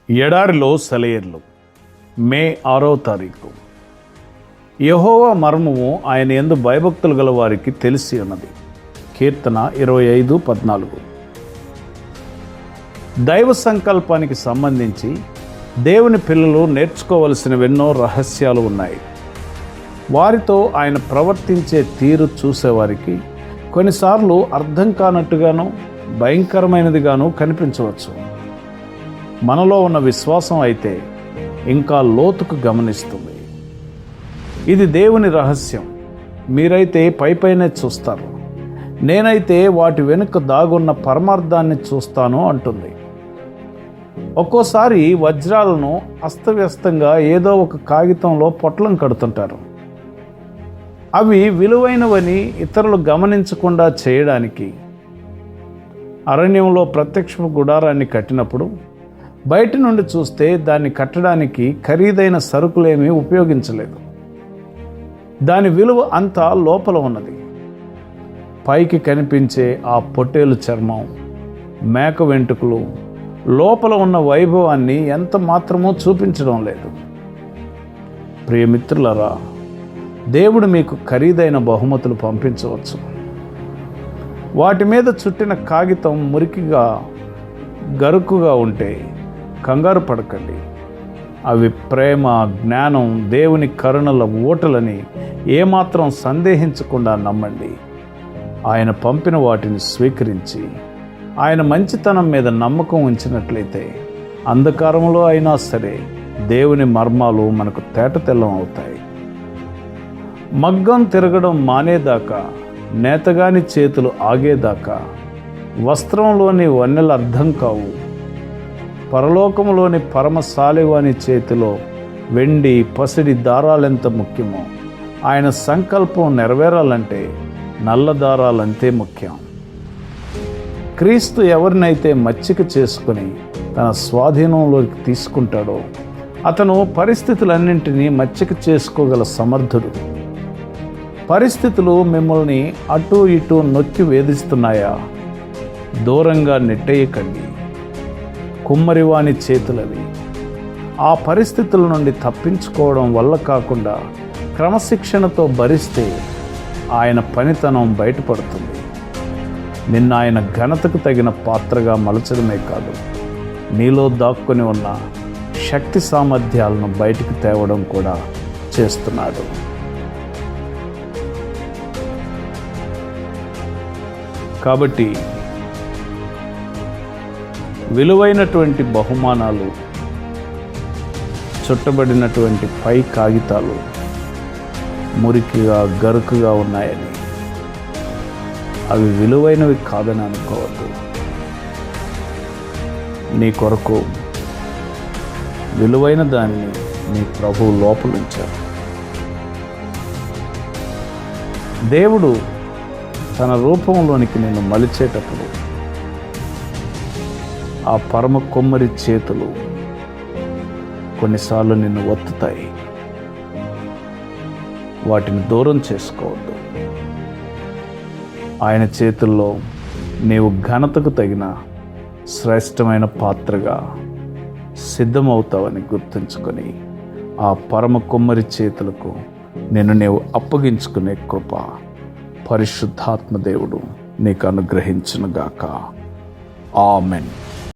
ఎడారిలో సెలయేర్లు. మే 6వ తారీఖు. యెహోవా మర్మము ఆయన యందు భయభక్తులు గల వారికి తెలిసి ఉన్నది. కీర్తన 25:14. దైవ సంకల్పానికి సంబంధించి దేవుని పిల్లలు నేర్చుకోవలసినవెన్నో రహస్యాలు ఉన్నాయి. వారితో ఆయన ప్రవర్తించే తీరు చూసేవారికి కొన్నిసార్లు అర్థం కానట్టుగాను భయంకరమైనదిగాను కనిపించవచ్చు. మనలో ఉన్న విశ్వాసం అయితే ఇంకా లోతుకు గమనిస్తుంది. ఇది దేవుని రహస్యం. మీరైతే పైపైనే చూస్తారు, నేనైతే వాటి వెనుక దాగున్న పరమార్థాన్ని చూస్తాను అంటుంది. ఒక్కోసారి వజ్రాలను అస్తవ్యస్తంగా ఏదో ఒక కాగితంలో పొట్లం కడుతుంటారు. అవి విలువైనవని ఇతరులు గమనించకుండా చేయడానికి. అరణ్యంలో ప్రత్యక్ష గుడారాన్ని కట్టినప్పుడు బయట నుండి చూస్తే దాన్ని కట్టడానికి ఖరీదైన సరుకులేమీ ఉపయోగించలేదు. దాని విలువ అంతా లోపల ఉన్నది. పైకి కనిపించే ఆ పొట్టేలు చర్మం, మేక వెంట్రుకలు లోపల ఉన్న వైభవాన్ని ఎంత మాత్రమూ చూపించడం లేదు. ప్రియమిత్రులరా, దేవుడు మీకు ఖరీదైన బహుమతులు పంపించవచ్చు. వాటి మీద చుట్టిన కాగితం మురికిగా గరుకుగా ఉంటే కంగారు పడకండి. అవి ప్రేమ, జ్ఞానం, దేవుని కరుణల ఊటలని ఏమాత్రం సందేహించకుండా నమ్మండి. ఆయన పంపిన వాటిని స్వీకరించి ఆయన మంచితనం మీద నమ్మకం ఉంచినట్లయితే అంధకారంలో అయినా సరే దేవుని మర్మాలు మనకు తేటతెల్లం అవుతాయి. మగ్గం తిరగడం మానేదాకా, నేతగాని చేతులు ఆగేదాకా వస్త్రంలోని వన్నెలు అర్థం కావు. పరలోకంలోని పరమశాలివాని చేతిలో వెండి, పసిడి దారాలెంత ముఖ్యమో ఆయన సంకల్పం నెరవేరాలంటే నల్ల దారాలంతే ముఖ్యం. క్రీస్తు ఎవరినైతే మచ్చిక చేసుకుని తన స్వాధీనంలోకి తీసుకుంటాడో అతను పరిస్థితులన్నింటినీ మచ్చిక చేసుకోగల సమర్థుడు. పరిస్థితులు మిమ్మల్ని అటు ఇటు నొక్కి వేధిస్తున్నాయా? దూరంగా నెట్టేయకండి. కుమ్మరివాని చేతులవి. ఆ పరిస్థితుల నుండి తప్పించుకోవడం వల్ల కాకుండా క్రమశిక్షణతో భరిస్తే ఆయన పనితనం బయటపడుతుంది. నిన్న ఆయన ఘనతకు తగిన పాత్రగా మలచడమే కాదు, నీలో దాక్కుని ఉన్న శక్తి సామర్థ్యాలను బయటికి తేవడం కూడా చేస్తున్నాడు. కాబట్టి విలువైనటువంటి బహుమానాలు, చుట్టబడినటువంటి పై కాగితాలు మురికిగా గరుకుగా ఉన్నాయని, అవి విలువైనవి కాదని అనుకోవద్దు. నీ కొరకు విలువైన దాన్ని నీ ప్రభువు లోపలుంచారు. దేవుడు తన రూపంలోనికి నిన్ను మలిచేటప్పుడు ఆ పరమ కొమ్మరి చేతులు కొన్నిసార్లు నిన్ను ఒత్తుతాయి. వాటిని దూరం చేసుకోవద్దు. ఆయన చేతుల్లో నీవు ఘనతకు తగిన శ్రేష్టమైన పాత్రగా సిద్ధమవుతావని గుర్తుంచుకొని ఆ పరమ కొమ్మరి చేతులకు నిన్ను నీవు అప్పగించుకునే కృప పరిశుద్ధాత్మ దేవుడు నీకు అనుగ్రహించునుగాక. ఆమెన్.